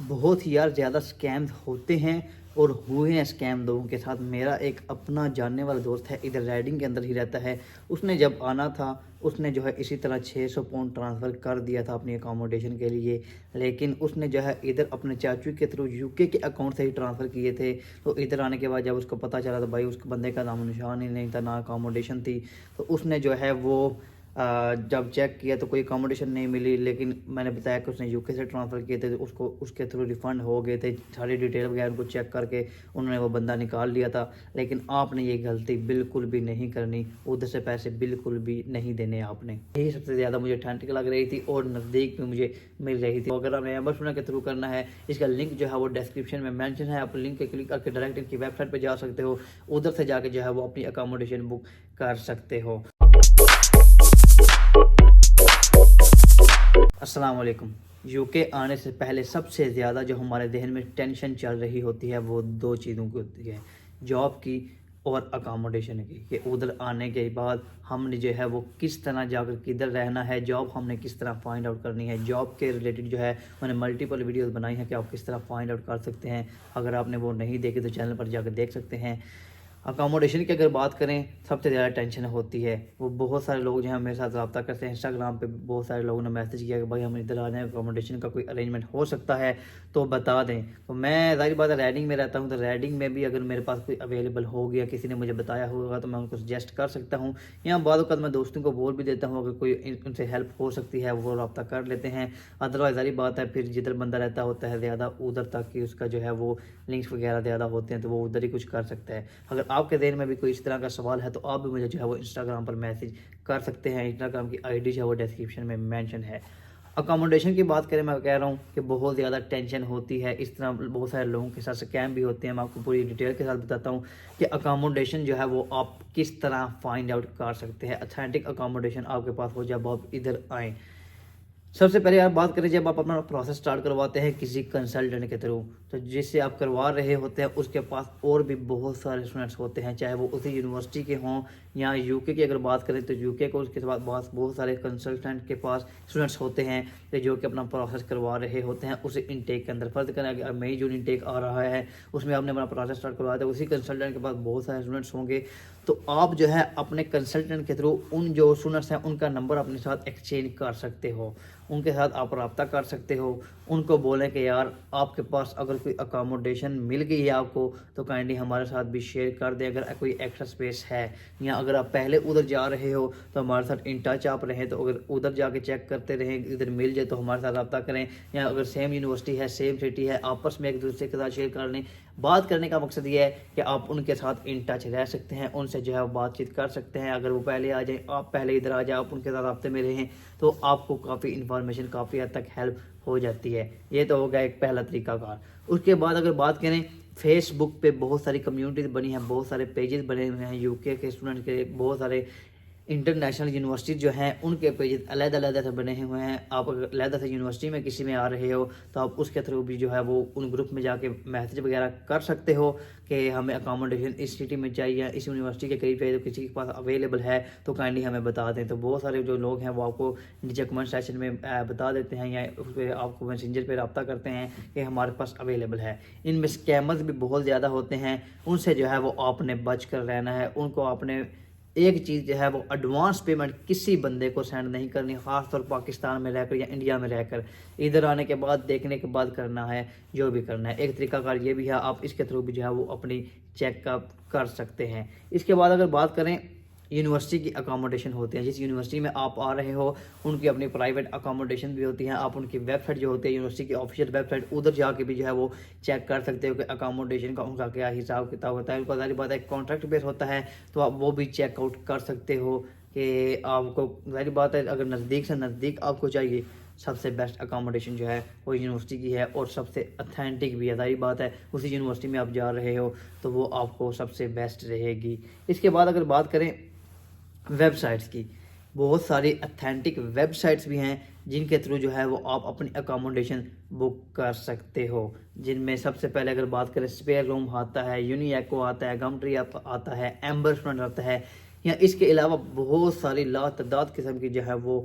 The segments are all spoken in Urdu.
بہت ہی یار زیادہ اسکیم ہوتے ہیں اور ہوئے ہیں اسکیم لوگوں کے ساتھ۔ میرا ایک اپنا جاننے والا دوست ہے، ادھر رائڈنگ کے اندر ہی رہتا ہے۔ اس نے جب آنا تھا اس نے جو ہے اسی طرح 600 پاؤنڈ ٹرانسفر کر دیا تھا اپنی اکاموڈیشن کے لیے، لیکن اس نے جو ہے ادھر اپنے چاچو کے تھرو یو کے اکاؤنٹ سے ہی ٹرانسفر کیے تھے۔ تو ادھر آنے کے بعد جب اس کو پتہ چلا تو بھائی اس بندے کا نام و نشان ہی نہیں تھا، نہ اکاموڈیشن تھی۔ تو اس نے جو ہے وہ جب چیک کیا تو کوئی اکاموڈیشن نہیں ملی، لیکن میں نے بتایا کہ اس نے یو کے سے ٹرانسفر کیے تھے، تو اس کے تھرو ریفنڈ ہو گئے تھے۔ ساری ڈیٹیل وغیرہ ان کو چیک کر کے انہوں نے وہ بندہ نکال لیا تھا۔ لیکن آپ نے یہ غلطی بالکل بھی نہیں کرنی، ادھر سے پیسے بالکل بھی نہیں دینے آپ نے۔ یہی سب سے زیادہ مجھے ٹھنڈ لگ رہی تھی اور نزدیک بھی مجھے مل رہی تھی۔ اگر آپ نے ایمبر سونا کے تھرو کرنا ہے، اس کا لنک جو ہے وہ ڈسکرپشن میں مینشن ہے، آپ لنک پہ کلک کر کے ڈائریکٹ ان کی ویب سائٹ پہ جا سکتے ہو، ادھر سے جا کے جو ہے وہ اپنی اکاموڈیشن بک کر سکتے ہو۔ السلام علیکم۔ یو کے آنے سے پہلے سب سے زیادہ جو ہمارے ذہن میں ٹینشن چل رہی ہوتی ہے وہ دو چیزوں کی ہوتی ہے، جاب کی اور اکاموڈیشن کی، کہ ادھر آنے کے بعد ہم نے جو ہے وہ کس طرح جا کر کدھر رہنا ہے، جاب ہم نے کس طرح فائنڈ آؤٹ کرنی ہے۔ جاب کے ریلیٹڈ جو ہے میں نے ملٹیپل ویڈیوز بنائی ہیں کہ آپ کس طرح فائنڈ آؤٹ کر سکتے ہیں۔ اگر آپ نے وہ نہیں دیکھی تو چینل پر جا کر دیکھ سکتے ہیں۔ اکاموڈیشن کی اگر بات کریں، سب سے زیادہ ٹینشن ہوتی ہے، وہ بہت سارے لوگ جو ہیں میرے ساتھ رابطہ کرتے ہیں، انسٹاگرام پہ بہت سارے لوگوں نے میسج کیا کہ بھائی ہم ادھر آ جائیں، اکاموڈیشن کا کوئی ارینجمنٹ ہو سکتا ہے تو بتا دیں۔ تو میں ظاہر بات ہے ریڈنگ میں رہتا ہوں، تو ریڈنگ میں بھی اگر میرے پاس کوئی اویلیبل ہو گیا، کسی نے مجھے بتایا ہوگا تو میں ان کو سجیسٹ کر سکتا ہوں، یا بعض اوقات میں دوستوں کو بول بھی دیتا ہوں اگر کوئی ان سے ہیلپ ہو سکتی ہے وہ رابطہ کر لیتے ہیں۔ ادروائز ظاہر بات ہے پھر جدھر بندہ رہتا ہوتا ہے زیادہ ادھر تک کہ اس کا جو ہے وہ لنکس وغیرہ زیادہ ہوتے ہیں تو وہ ادھر ہی کچھ کر سکتا ہے۔ اگر آپ کے ذہن میں بھی کوئی اس طرح کا سوال ہے تو آپ بھی مجھے جو ہے وہ انسٹاگرام پر میسج کر سکتے ہیں، انسٹاگرام کی آئی ڈی جو ہے وہ ڈسکرپشن میں مینشن ہے۔ اکاموڈیشن کی بات کریں، میں کہہ رہا ہوں کہ بہت زیادہ ٹینشن ہوتی ہے، اس طرح بہت سارے لوگوں کے ساتھ سکیم بھی ہوتے ہیں۔ میں آپ کو پوری ڈیٹیل کے ساتھ بتاتا ہوں کہ اکاموڈیشن جو ہے وہ آپ کس طرح فائنڈ آؤٹ کر سکتے ہیں، اتھینٹک اکاموڈیشن آپ کے پاس ہو جب آپ ادھر آئیں۔ سب سے پہلے آپ بات کریں جب آپ اپنا پروسیس سٹارٹ کرواتے ہیں کسی کنسلٹنٹ کے تھرو، تو جس سے آپ کروا رہے ہوتے ہیں اس کے پاس اور بھی بہت سارے اسٹوڈنٹس ہوتے ہیں، چاہے وہ اسی یونیورسٹی کے ہوں یا یو کے کی اگر بات کریں تو یو کے کو اس کے بعد بہت سارے کنسلٹنٹ کے پاس اسٹوڈنٹس ہوتے ہیں جو کہ اپنا پروسیس کروا رہے ہوتے ہیں اسی انٹیک کے اندر۔ فرض کریں کہ مئی جون انٹیک آ رہا ہے، اس میں آپ نے اپنا پروسیس سٹارٹ کروایا تھا، اسی کنسلٹنٹ کے پاس بہت سارے اسٹوڈنٹس ہوں گے، تو آپ جو ہے اپنے کنسلٹنٹ کے تھرو ان جو اسٹوڈنٹس ہیں ان کا نمبر اپنے ساتھ ایکسچینج کر سکتے ہو، ان کے ساتھ آپ رابطہ کر سکتے ہو۔ ان کو بولیں کہ یار آپ کے پاس اگر کوئی اکاموڈیشن مل گئی ہے آپ کو تو کائنڈلی ہمارے ساتھ بھی شیئر کر دیں اگر کوئی ایکسٹرا اسپیس ہے، یا اگر آپ پہلے ادھر جا رہے ہو تو ہمارے ساتھ ان ٹچ آپ رہیں، تو اگر ادھر جا کے چیک کرتے رہیں ادھر مل جائے تو ہمارے ساتھ رابطہ کریں، یا اگر سیم یونیورسٹی ہے سیم سٹی ہے آپس میں ایک دوسرے کے ساتھ شیئر کر لیں۔ بات کرنے کا مقصد یہ ہے کہ آپ ان کے ساتھ ان ٹچ رہ سکتے ہیں، ان سے جو ہے بات چیت کر سکتے ہیں۔ اگر وہ پہلے آ جائیں آپ پہلے ادھر آ جائیں، آپ ان کے ساتھ رابطے میں رہیں تو آپ کو کافی انفارمیشن کافی حد تک ہیلپ ہو جاتی ہے۔ یہ تو ہو گیا ایک پہلا طریقہ کار۔ اس کے بعد اگر بات کریں، فیس بک پہ بہت ساری کمیونٹیز بنی ہیں، بہت سارے پیجز بنے ہوئے ہیں یو کے اسٹوڈنٹ کے، بہت سارے انٹرنیشنل یونیورسٹی جو ہیں ان کے پیجز علیحدہ علیحدہ سے بنے ہوئے ہیں۔ آپ اگر علیحدہ سے یونیورسٹی میں کسی میں آ رہے ہو تو آپ اس کے تھرو بھی جو ہے وہ ان گروپ میں جا کے میسج وغیرہ کر سکتے ہو کہ ہمیں اکاموڈیشن اس سٹی میں چاہیے، اس یونیورسٹی کے قریب چاہیے، تو کسی کے پاس اویلیبل ہے تو کائنڈلی ہمیں بتا دیں۔ تو بہت سارے جو لوگ ہیں وہ آپ کو نیچے کمنٹ سیکشن میں بتا دیتے ہیں یا اس پہ آپ کو میسنجر پہ رابطہ کرتے ہیں کہ ہمارے پاس اویلیبل ہے۔ ان میں اسکیمرز بھی بہت زیادہ ہوتے ہیں، ان سے جو ہے وہ آپ نے بچ کر رہنا ہے۔ ان کو آپ نے ایک چیز جو ہے وہ ایڈوانس پیمنٹ کسی بندے کو سینڈ نہیں کرنی، خاص طور پاکستان میں رہ کر یا انڈیا میں رہ کر۔ ادھر آنے کے بعد دیکھنے کے بعد کرنا ہے جو بھی کرنا ہے۔ ایک طریقہ کار یہ بھی ہے، آپ اس کے تھرو بھی جو ہے وہ اپنی چیک اپ کر سکتے ہیں۔ اس کے بعد اگر بات کریں، یونیورسٹی کی اکاموڈیشن ہوتے ہیں، جس یونیورسٹی میں آپ آ رہے ہو ان کی اپنی پرائیویٹ اکاموڈیشن بھی ہوتی ہیں۔ آپ ان کی ویب سائٹ جو ہوتی ہے یونیورسٹی کی آفیشیل ویب سائٹ، ادھر جا کے بھی جو ہے وہ چیک کر سکتے ہو کہ اکاموڈیشن کا ان کا کیا حساب کتاب ہوتا ہے۔ ان کا ظاہر بات ہے کانٹریکٹ بیس ہوتا ہے تو آپ وہ بھی چیک آؤٹ کر سکتے ہو کہ آپ کو ظاہر بات ہے اگر نزدیک سے نزدیک آپ کو چاہیے، سب سے بیسٹ اکاموڈیشن جو ہے وہ یونیورسٹی کی ہے اور سب سے اتھینٹک بھی ہے۔ ظاہر بات ہے اسی یونیورسٹی میں آپ جا رہے ہو تو وہ آپ کو سب سے بیسٹ رہے گی۔ اس کے بعد اگر بات کریں ویب سائٹس کی، بہت ساری اتھینٹک ویب سائٹس بھی ہیں جن کے تھرو جو ہے وہ آپ اپنی اکاموڈیشن بک کر سکتے ہو، جن میں سب سے پہلے اگر بات کریں اسپیئر روم آتا ہے، یونی ایکو آتا ہے، گم ٹری آتا ہے، ایمبر اسٹوڈنٹ آتا ہے، یا اس کے علاوہ بہت ساری لاتعداد قسم کی جو ہے وہ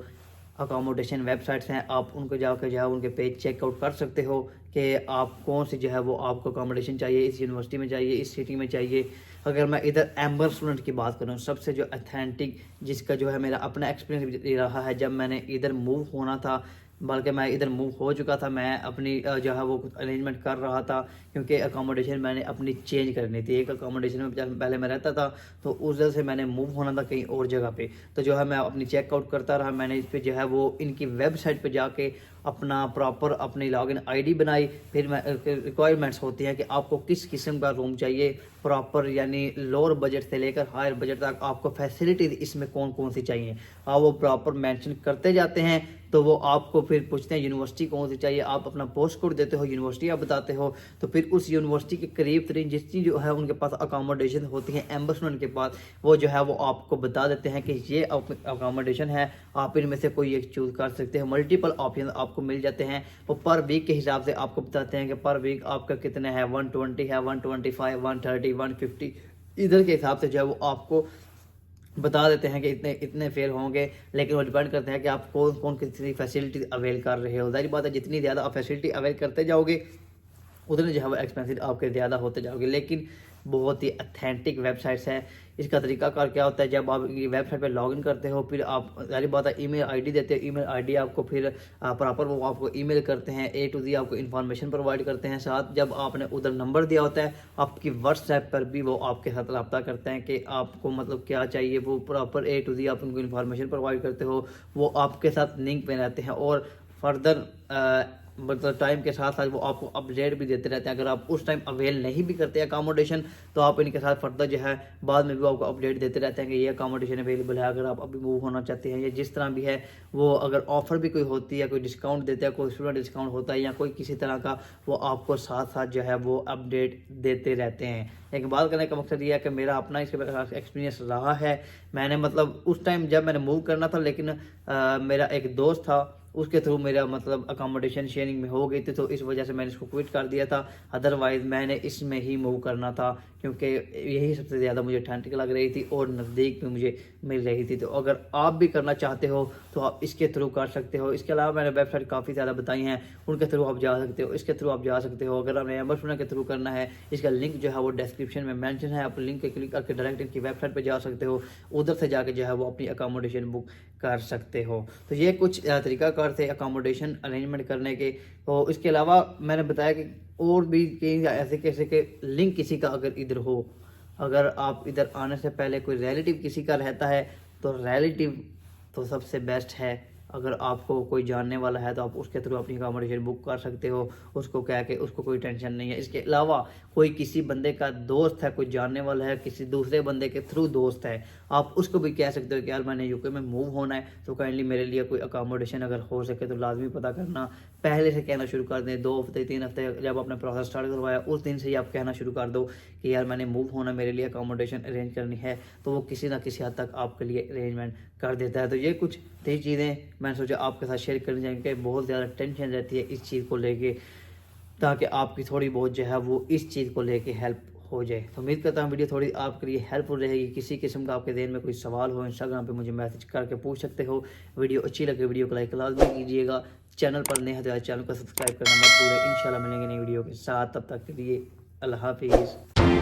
اکاموڈیشن ویب سائٹس ہیں۔ آپ ان کو جا کے جو ہے ان کے پیج چیک آؤٹ کر سکتے ہو کہ آپ کون سی جو ہے وہ آپ کو اکاموڈیشن چاہیے، اس یونیورسٹی میں چاہیے، اس سٹی میں چاہیے۔ اگر میں ادھر ایمبر اسٹوڈنٹ کی بات کروں، سب سے جو اتھینٹک جس کا جو ہے میرا اپنا ایکسپیرینس رہا ہے، جب میں نے ادھر موو ہونا تھا، بلکہ میں ادھر موو ہو چکا تھا، میں اپنی جو ہے وہ ارینجمنٹ کر رہا تھا، کیونکہ اکاموڈیشن میں نے اپنی چینج کرنی تھی۔ ایک اکاموڈیشن میں جب پہلے میں رہتا تھا تو اس وجہ سے میں نے موو ہونا تھا کہیں اور جگہ پہ، تو جو ہے میں اپنی چیک آؤٹ کرتا رہا۔ میں نے اس پہ جو ہے وہ ان کی ویب سائٹ پہ جا کے اپنا پراپر اپنی لاگ ان آئی ڈی بنائی۔ پھر میں ریکوائرمنٹس ہوتی ہیں کہ آپ کو کس قسم کا روم چاہیے پراپر، یعنی لوور بجٹ سے لے کر ہائر بجٹ تک آپ کو فیسلٹیز اس میں کون کون سی چاہیے، آپ وہ پراپر مینشن کرتے جاتے ہیں۔ تو وہ آپ کو پھر پوچھتے ہیں یونیورسٹی کون سی چاہیے، آپ اپنا پوسٹ کوڈ دیتے ہو، یونیورسٹی آپ بتاتے ہو، تو پھر اس یونیورسٹی کے قریب ترین جتنی جو ہے ان کے پاس اکاموڈیشن ہوتی ہیں ایمبسمنٹ کے پاس، وہ جو ہے وہ آپ کو بتا دیتے ہیں کہ یہ اکاموڈیشن ہے، آپ ان میں سے کوئی ایک چوز کر سکتے ہیں۔ ملٹیپل آپشن آپ کو مل جاتے ہیں، وہ پر ویک کے حساب سے آپ کو بتاتے ہیں کہ پر ویک آپ کا کتنے ہے، 120 ہے، 125، 130، 150، ادھر کے حساب سے جو ہے وہ آپ کو بتا دیتے ہیں کہ اتنے فیئر ہوں گے۔ لیکن وہ ڈیپینڈ کرتے ہیں کہ آپ کون کون کتنی فیسلٹی اویل کر رہے ہو۔ ظاہر بات ہے جتنی زیادہ آپ فیسلٹی اویل کرتے جاؤ گے اتنے جو ہے وہ ایکسپینسو آپ کے زیادہ ہوتے جاؤ گے۔ لیکن بہت ہی اتھینٹک ویب سائٹس ہے۔ اس کا طریقہ کار کیا ہوتا ہے، جب آپ ویب سائٹ پہ لاگ ان کرتے ہو، پھر آپ ظاہر بات ہے ای میل آئی ڈی دیتے ہو، ای میل آئی ڈی آپ کو پھر پراپر وہ آپ کو ای میل کرتے ہیں، اے ٹو زی آپ کو انفارمیشن پرووائڈ کرتے ہیں۔ ساتھ جب آپ نے ادھر نمبر دیا ہوتا ہے آپ کی واٹس ایپ پر بھی وہ آپ کے ساتھ رابطہ کرتے ہیں کہ آپ کو مطلب کیا چاہیے، وہ پراپر اے ٹو زی آپ ان کو انفارمیشن پرووائڈ کرتے ہو، وہ آپ کے ساتھ لنک پہ رہتے ہیں، اور فردر مطلب ٹائم کے ساتھ ساتھ وہ آپ کو اپڈیٹ بھی دیتے رہتے ہیں۔ اگر آپ اس ٹائم اویل نہیں بھی کرتے اکاموڈیشن تو آپ ان کے ساتھ فردر جو ہے بعد میں بھی آپ کو اپڈیٹ دیتے رہتے ہیں کہ یہ اکاموڈیشن اویلیبل ہے، اگر آپ ابھی موو ہونا چاہتے ہیں یا جس طرح بھی ہے۔ وہ اگر آفر بھی کوئی ہوتی ہے، کوئی ڈسکاؤنٹ دیتے ہیں، کوئی اسٹوڈنٹ ڈسکاؤنٹ ہوتا ہے یا کوئی کسی طرح کا، وہ آپ کو ساتھ ساتھ جو ہے وہ اپڈیٹ دیتے رہتے ہیں۔ ایک بات کرنے کا مقصد یہ ہے کہ میرا اپنا اس کے ایکسپیرینس رہا ہے۔ میں نے مطلب اس ٹائم جب میں نے موو کرنا تھا، لیکن میرا ایک دوست تھا، اس کے تھرو میرا مطلب اکاموڈیشن شیئرنگ میں ہو گئی تھی، تو اس وجہ سے میں نے اس کو کوئٹ کر دیا تھا۔ ادروائز میں نے اس میں ہی موو کرنا تھا، کیونکہ یہی سب سے زیادہ مجھے ٹھنڈک لگ رہی تھی اور نزدیک میں مجھے مل رہی تھی۔ تو اگر آپ بھی کرنا چاہتے ہو تو آپ اس کے تھرو کر سکتے ہو۔ اس کے علاوہ میں نے ویب سائٹ کافی زیادہ بتائی ہیں، ان کے تھرو آپ جا سکتے ہو، اس کے تھرو آپ جا سکتے ہو۔ اگر آپ نے ایمبسمنٹ کے تھرو کرنا ہے، اس کا لنک جو ہے وہ ڈسکرپشن میں مینشن ہے، آپ لنک پہ کلک کر کے ڈائریکٹ ان کی ویب سائٹ پہ جا سکتے ہو، ادھر سے جا کے جو ہے وہ اپنی اکاموڈیشن بک کر سکتے ہو۔ تو یہ کچھ طریقہ کار تھے اکاموڈیشن ارینجمنٹ کرنے کے۔ تو اس کے علاوہ میں نے بتایا کہ اور بھی کئی ایسے کیسے کہ لنک کسی کا اگر ادھر ہو، اگر آپ ادھر آنے سے پہلے کوئی ریلیٹیو کسی کا رہتا ہے تو ریلیٹیو تو سب سے بیسٹ ہے۔ اگر آپ کو کوئی جاننے والا ہے تو آپ اس کے تھرو اپنی اکاموڈیشن بک کر سکتے ہو، اس کو کہہ کے، اس کو کوئی ٹینشن نہیں ہے۔ اس کے علاوہ کوئی کسی بندے کا دوست ہے، کوئی جاننے والا ہے، کسی دوسرے بندے کے تھرو دوست ہے، آپ اس کو بھی کہہ سکتے ہو کہ یار میں نے یو کے میں موو ہونا ہے، تو کائنڈلی میرے لیے کوئی اکاموڈیشن اگر ہو سکے تو لازمی پتہ کرنا۔ پہلے سے کہنا شروع کر دیں، 2 ہفتے 3 ہفتے جب آپ نے پروسیس اسٹارٹ کروایا اس دن سے ہی آپ کہنا شروع کر دو کہ یار میں نے موو ہونا، میرے لیے اکاموڈیشن ارینج کرنی ہے، تو وہ کسی نہ کسی حد تک آپ کے لیے ارینجمنٹ کر دیتا ہے۔ تو یہ کچھ تھی چیزیں میں نے سوچا آپ کے ساتھ شیئر کرنی چاہیے، کہ بہت زیادہ ٹینشن رہتی ہے اس چیز کو لے کے، تاکہ آپ کی تھوڑی بہت جو ہے وہ اس چیز کو لے کے ہیلپ ہو جائے۔ تو امید کرتا ہوں ویڈیو تھوڑی آپ کے لیے ہیلپ فل رہے گی۔ کسی قسم کا آپ کے ذہن میں کوئی سوال ہو، انسٹاگرام پہ مجھے میسج کر کے پوچھ سکتے ہو۔ ویڈیو اچھی لگے ویڈیو کو لائک لازمی کیجیے گا، چینل پر نئے ہیں تو چینل کو سبسکرائب کرنا مت بھولیں۔ انشاءاللہ ملیں گے نئی ویڈیو کے ساتھ، تب تک کے لیے اللہ حافظ۔